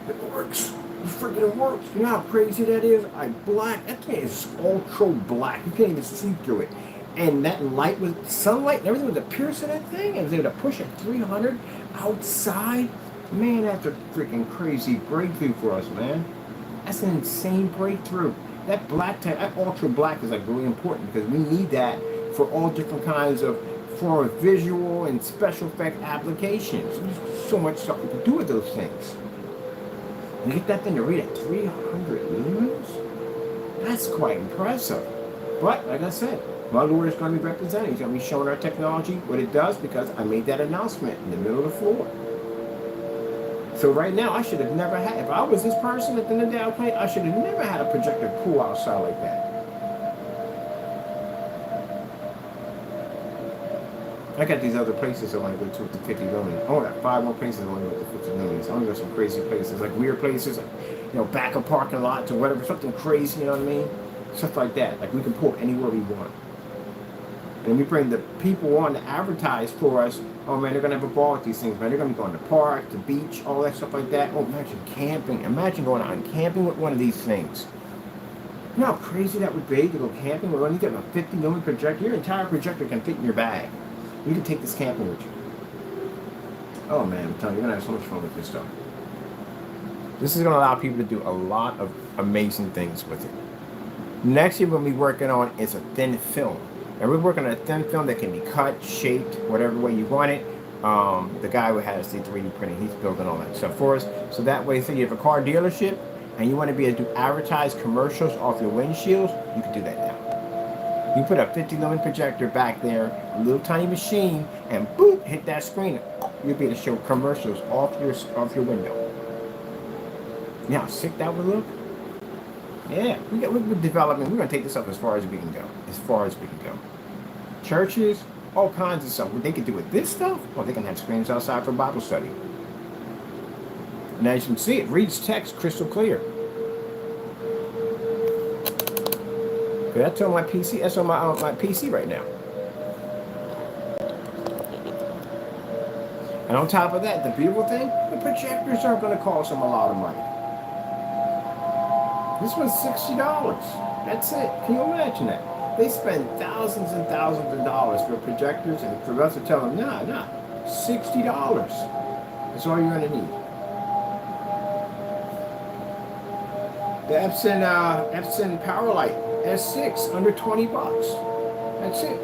it works. It freaking works. You know how crazy that is? That thing is ultra black. You can't even see through it. And that light was sunlight and everything was a pierce in that thing. And was able to push at 300 outside. Man, that's a freaking crazy breakthrough for us, man. That's an insane breakthrough. That that ultra black is like really important because we need that for all different kinds of for visual and special effect applications. There's so much stuff we can do with those things. And get that thing to read at 300 lumens? That's quite impressive. But, like I said, my Lord is going to be representing. He's going to be showing our technology, what it does, because I made that announcement in the middle of the floor. So right now, I should have never had, if I was this person at the end of the day I played, I should have never had a projector pull outside like that. I got these other places I want to go to with the 50 lumens. I got 5 more places I want to go to with the 50 lumens. I want to go to some crazy places, like weird places, like, back of parking lots or whatever, something crazy, you know what I mean? Stuff like that. Like we can pull anywhere we want. And we bring the people on to advertise for us. Oh man, they're going to have a ball with these things, man. They're going to be going to the park, the beach, all that stuff like that. Oh, imagine camping. Imagine going out and camping with one of these things. You know how crazy that would be to go camping with one? You get a 50 lumen projector. Your entire projector can fit in your bag. You can take this camping with you. Oh man, I'm telling you, you're going to have so much fun with this stuff. This is going to allow people to do a lot of amazing things with it. Next thing we're going to be working on is a thin film. And we're working on a thin film that can be cut, shaped, whatever way you want it. The guy who has the 3D printing, he's building all that stuff for us. So that way, say you have a car dealership and you want to be able to advertise commercials off your windshields, you can do that now. You put a 50 lumen projector back there, a little tiny machine, and boop, hit that screen. You'll be able to show commercials off your window. You know how sick that would look? Yeah, we're developing. We're going to take this up as far as we can go. As far as we can go. churches, all kinds of stuff. What they can do with this stuff, well, they can have screens outside for Bible study. And as you can see, it reads text crystal clear. That's on my PC. That's on my PC right now. And on top of that, the beautiful thing, the projectors aren't going to cost them a lot of money. This one's $60. That's it. Can you imagine that? They spend thousands and thousands of dollars for projectors, and for us to tell them, nah, $60. That's all you're going to need. The Epson Power Light S6, under 20 bucks. That's it.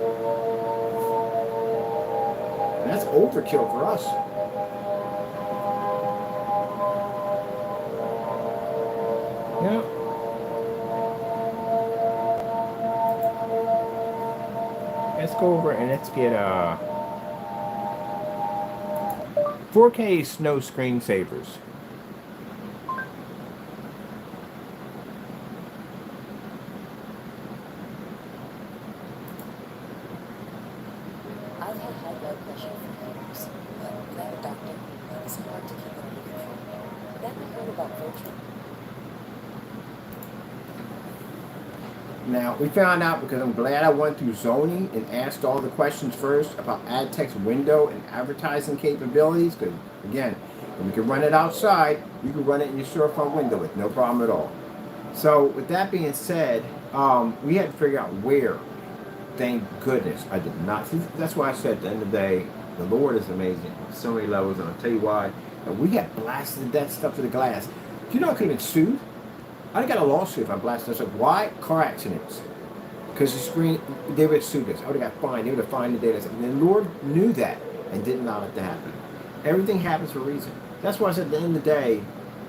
And that's overkill for us. Yeah. Let's go over and let's get 4K snow screensavers. I've had high blood pressure for years, but without a doctor, it was hard to keep it under control. Then I heard about Voltron. Now, we found out because I'm glad I went through zoning and asked all the questions first about ad text window and advertising capabilities, because, again, when you can run it outside, you can run it in your storefront window with no problem at all. So, with that being said, we had to figure out where. Thank goodness I did not. See, that's why I said at the end of the day, the Lord is amazing on so many levels, and I'll tell you why. We got blasted that stuff to the glass. Do you know I could have been sued? I got a lawsuit if I blasted this up. Why? Car accidents. Because the screen, they would have sued us. I would have got fined. They would have fined the data. And the Lord knew that and didn't allow it to happen. Everything happens for a reason. That's why I said at the end of the day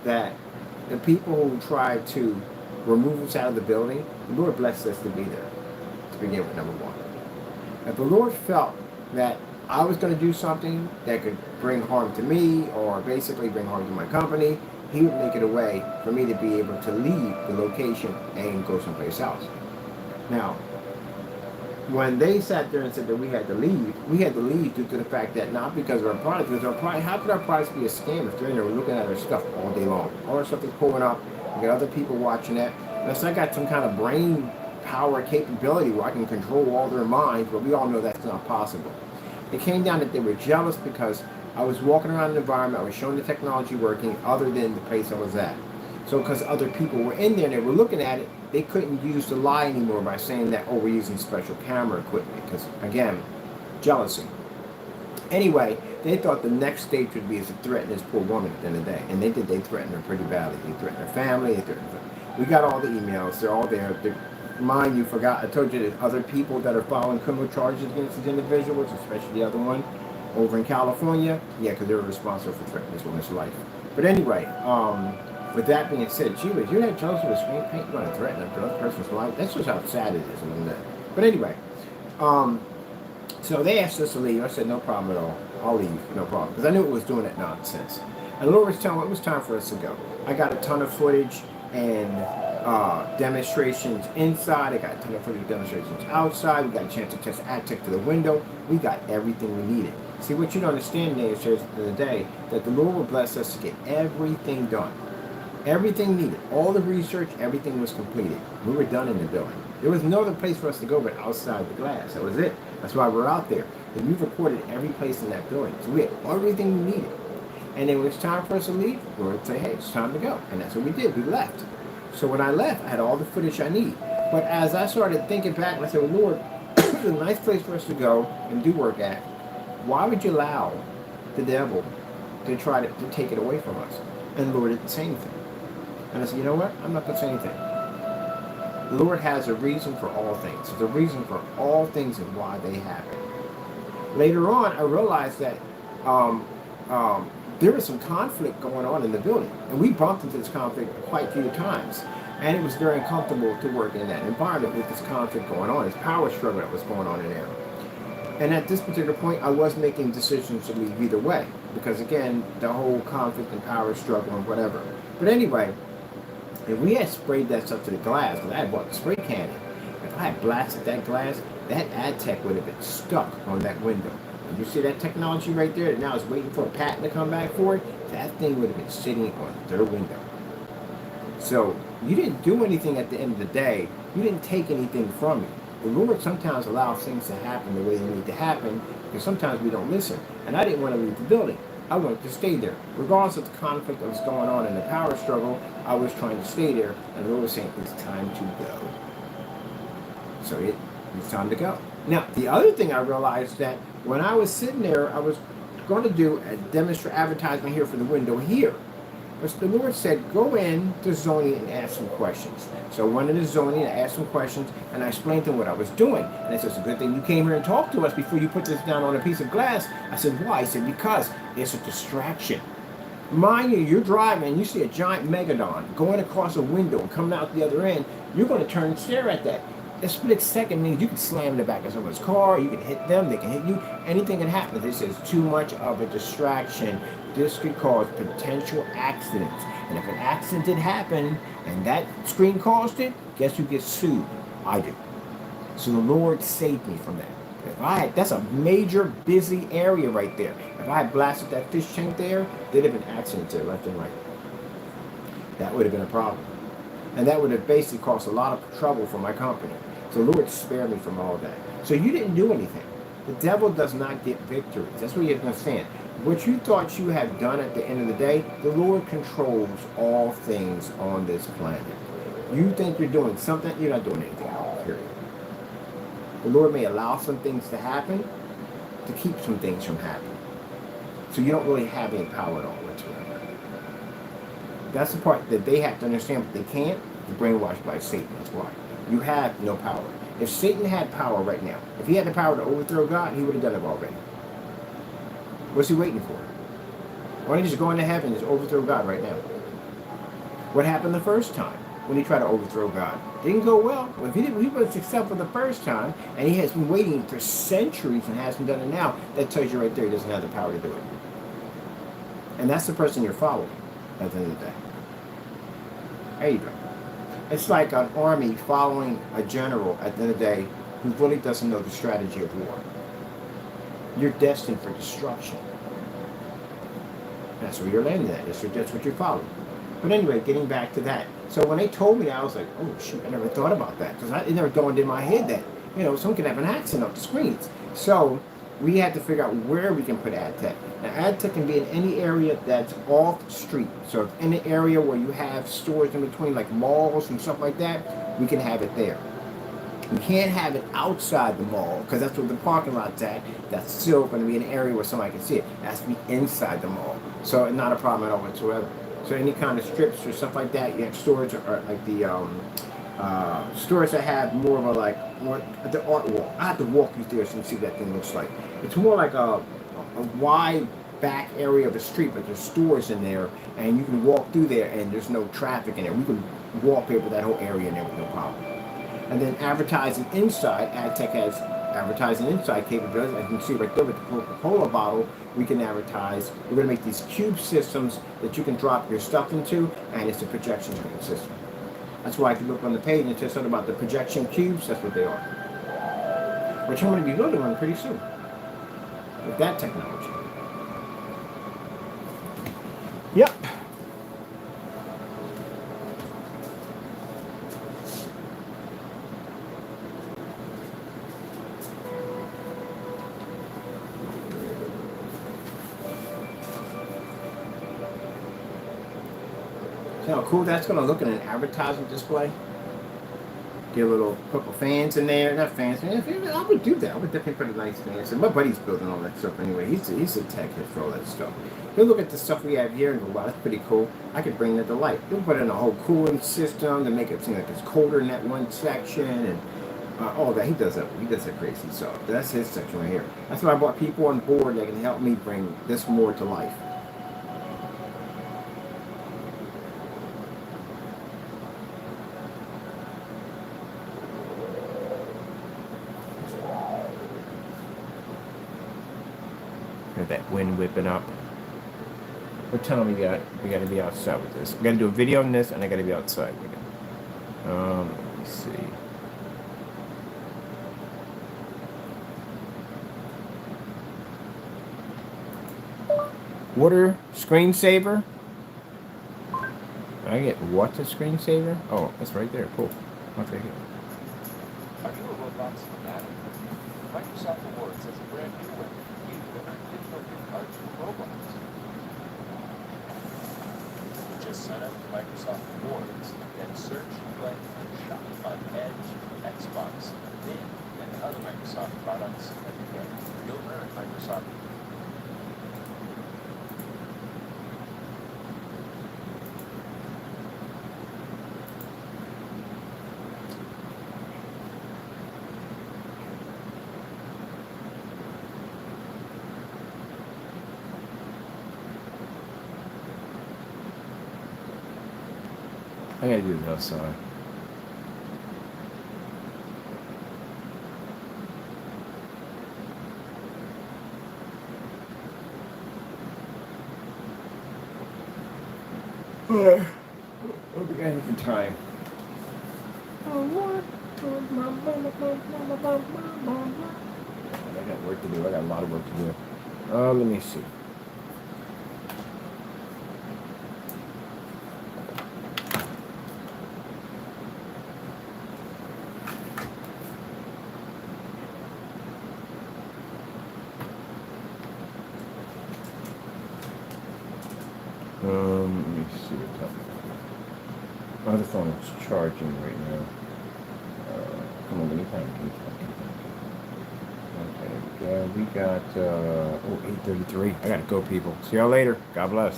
that the people who tried to remove us out of the building, the Lord blessed us to be there to begin with, number one. If the Lord felt that I was going to do something that could bring harm to me or basically bring harm to my company, He would make it a way for me to be able to leave the location and go someplace else. Now, when they sat there and said that we had to leave due to the fact that not because of our product, because our product, how could our products be a scam if they're in there looking at our stuff all day long? All our stuff is pulling up, we got other people watching that. Unless I got some kind of brain power capability where I can control all their minds, but we all know that's not possible. It came down that they were jealous because I was walking around the environment, I was showing the technology working other than the place I was at. So because other people were in there and they were looking at it, they couldn't use the lie anymore by saying that, oh, we're using special camera equipment. Because, again, jealousy. Anyway, they thought the next stage would be to threaten this poor woman at the end of the day. And they did. They threatened her pretty badly. They threatened her family. We got all the emails. They're all there. Mind you, I told you that other people that are filing criminal charges against these individuals, especially the other one over in California, yeah, because they were responsible for threatening this woman's life. But anyway, with that being said, you're not jealous of a screen paint, you're going to threaten another person's life. That's just how sad it is. But anyway, so they asked us to leave. I said, no problem at all. I'll leave, no problem. Because I knew it was doing that nonsense. And the Lord was telling me it was time for us to go. I got a ton of footage and demonstrations inside. I got a ton of footage demonstrations outside. We got a chance to test ad tech to the window. We got everything we needed. See, what you don't understand, Nate, is at the end of the day, that the Lord will bless us to get everything done. Everything needed. All the research, everything was completed. We were done in the building. There was no other place for us to go but outside the glass. That was it. That's why we're out there. And we've recorded every place in that building. So we had everything we needed. And then when it's time for us to leave, we would say, hey, it's time to go. And that's what we did. We left. So when I left, I had all the footage I need. But as I started thinking back, I said, well, Lord, it's a nice place for us to go and do work at. Why would you allow the devil to try to take it away from us? And the Lord didn't say anything. And I said, you know what? I'm not going to say anything. The Lord has a reason for all things. There's a reason for all things and why they happen. Later on, I realized that there was some conflict going on in the building. And we bumped into this conflict quite a few times. And it was very uncomfortable to work in that environment with this conflict going on, this power struggle that was going on in there. And at this particular point, I was making decisions to leave either way. Because again, the whole conflict and power struggle and whatever. But anyway, if we had sprayed that stuff to the glass, because I had bought the spray can, if I had blasted that glass, that ad tech would have been stuck on that window. And you see that technology right there that now is waiting for a patent to come back for it? That thing would have been sitting on their window. So you didn't do anything at the end of the day. You didn't take anything from it. The Lord sometimes allows things to happen the way they need to happen because sometimes we don't listen. And I didn't want to leave the building. I wanted to stay there. Regardless of the conflict that was going on in the power struggle, I was trying to stay there. And the Lord was saying, it's time to go. So it's time to go. Now, the other thing I realized that when I was sitting there, I was going to do a demonstration advertisement here for the window here. But the Lord said, go in to zoning and ask some questions. So I went into zoning and asked some questions, and I explained to them what I was doing. And I said, it's a good thing you came here and talked to us before you put this down on a piece of glass. I said, why? I said, because it's a distraction. Mind you, you're driving and you see a giant megalodon going across a window and coming out the other end, you're going to turn and stare at that. A split second means you can slam in the back of someone's car, you can hit them, they can hit you, anything can happen. This is too much of a distraction. This could cause potential accidents. And if an accident did happen and that screen caused it, guess who gets sued? I do. So the Lord saved me from that. That's a major busy area right there. If I had blasted that fish tank there, there'd have been accidents there left and right. That would have been a problem. And that would have basically caused a lot of trouble for my company. So the Lord spared me from all that. So you didn't do anything. The devil does not get victories. That's what you have to understand. What you thought you had done at the end of the day, the Lord controls all things on this planet. You think you're doing something, you're not doing anything else, period. The Lord may allow some things to happen to keep some things from happening. So you don't really have any power at all whatsoever. That's the part that they have to understand, but they can't. They're brainwashed by Satan, that's why. You have no power. If Satan had power right now, if he had the power to overthrow God, he would have done it already. What's he waiting for? Why don't you just go into heaven and just overthrow God right now? What happened the first time when he tried to overthrow God? Didn't go well. Well, if he was successful the first time, and he has been waiting for centuries and hasn't done it now, that tells you right there he doesn't have the power to do it. And that's the person you're following at the end of the day. There you go. It's like an army following a general at the end of the day who really doesn't know the strategy of war. You're destined for destruction. That's where you're landing at. That's what you're following. But anyway, getting back to that. So when they told me that, I was like, oh shoot, I never thought about that. Because it never dawned in my head that, someone could have an accident off the screens. So we had to figure out where we can put ad tech. Now, ad tech can be in any area that's off street. So if in an area where you have stores in between, like malls and stuff like that, we can have it there. We can't have it outside the mall because that's where the parking lot's at. That's still going to be an area where somebody can see it. It has to be inside the mall. So not a problem at all whatsoever. So any kind of strips or stuff like that, you have stores or like the stores that have more of a the art wall. I have to walk you through so you can see what that thing looks like. It's more like a wide back area of the street, but there's stores in there, and you can walk through there, and there's no traffic in there. We can wallpaper that whole area in there with no problem. And then advertising inside, AdTech has advertising inside capabilities. As you can see right there with the Coca-Cola bottle, we can advertise. We're going to make these cube systems that you can drop your stuff into, and it's a projection screen system. That's why if you look on the page and it says something about the projection cubes, that's what they are. Which I'm going to be building on pretty soon with that technology. Yep. See how cool that's going to look in an advertisement display? Get a little couple fans in there. Not fans. I would do that. I would definitely put a nice fans. And my buddy's building all that stuff anyway. He's a tech head for all that stuff. He'll look at the stuff we have here and go, wow, that's pretty cool. I could bring that to life. He'll put in a whole cooling system to make it seem like it's colder in that one section and all that. He does that crazy stuff. That's his section right here. That's why I brought people on board that can help me bring this more to life. That wind whipping up. What time we got? We got to be outside with this. We got to do a video on this, and I got to be outside with it. Let me see. Water screensaver. I get what's a screensaver? Oh, it's right there. Cool. Okay. Are you a Roblox fanatic? Microsoft Awards has a brand new way for you to earn digital gift cards from Roblox. Just sign up for Microsoft Awards, then search, play, and shop on Edge, Xbox, Bing, and other Microsoft products every day. You'll earn Microsoft. I gotta do this outside. Okay, I have the time. I got work to do. I got a lot of work to do. Let me see. Let me see what's happening. My other phone is charging right now. Come on, give me time. Okay, we got 8:33. I gotta go, people. See y'all later. God bless.